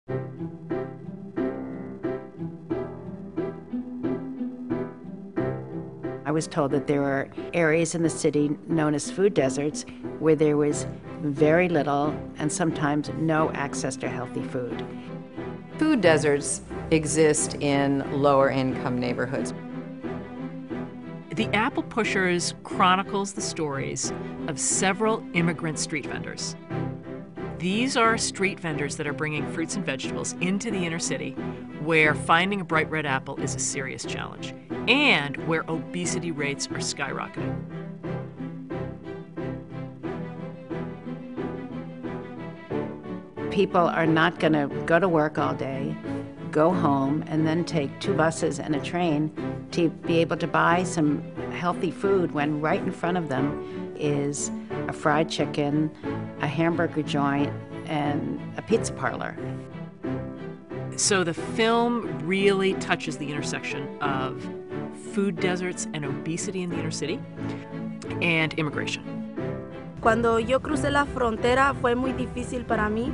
I was told that there were areas in the city known as food deserts where there was very little and sometimes no access to healthy food. Food deserts exist in lower income neighborhoods. The Apple Pushers chronicles the stories of several immigrant street vendors. These are street vendors that are bringing fruits and vegetables into the inner city where finding a bright red apple is a serious challenge and where obesity rates are skyrocketing. People are not going to go to work all day, go home, and then take 2 buses and a train to be able to buy some healthy food when right in front of them is a fried chicken, a hamburger joint, and a pizza parlor. So the film really touches the intersection of food deserts and obesity in the inner city and immigration. Cuando yo crucé la frontera fue muy difícil para mí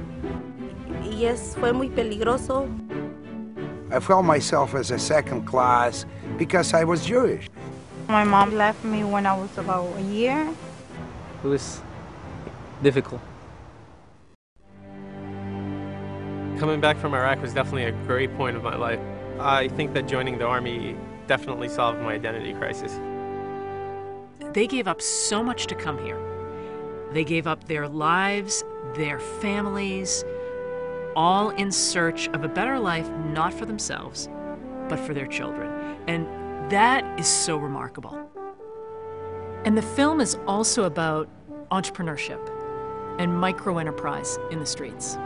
y fue muy peligroso. I felt myself as a second class because I was Jewish. My mom left me when I was about a year. It was difficult. Coming back from Iraq was definitely a great point of my life. I think that joining the Army definitely solved my identity crisis. They gave up so much to come here. They gave up their lives, their families, all in search of a better life, not for themselves, but for their children. And that is so remarkable. And the film is also about entrepreneurship and micro-enterprise in the streets.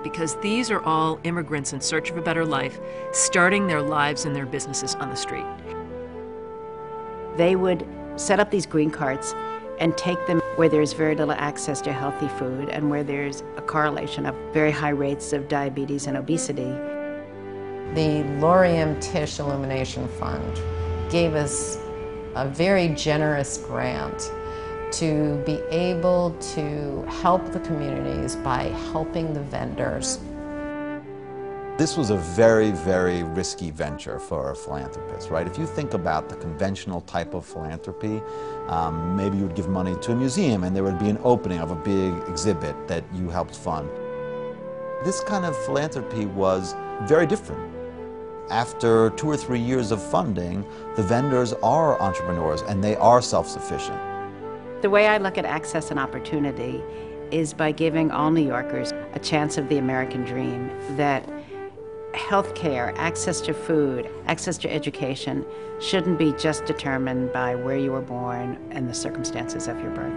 Because these are all immigrants in search of a better life, starting their lives and their businesses on the street. They would set up these green carts and take them where there's very little access to healthy food and where there's a correlation of very high rates of diabetes and obesity. The Loriam Tisch Illumination Fund gave us a very generous grant to be able to help the communities by helping the vendors. This was a very, very risky venture for a philanthropist, right? If you think about the conventional type of philanthropy, maybe you would give money to a museum and there would be an opening of a big exhibit that you helped fund. This kind of philanthropy was very different. After 2 or 3 years of funding, the vendors are entrepreneurs and they are self-sufficient. The way I look at access and opportunity is by giving all New Yorkers a chance of the American dream, that healthcare, access to food, access to education shouldn't be just determined by where you were born and the circumstances of your birth.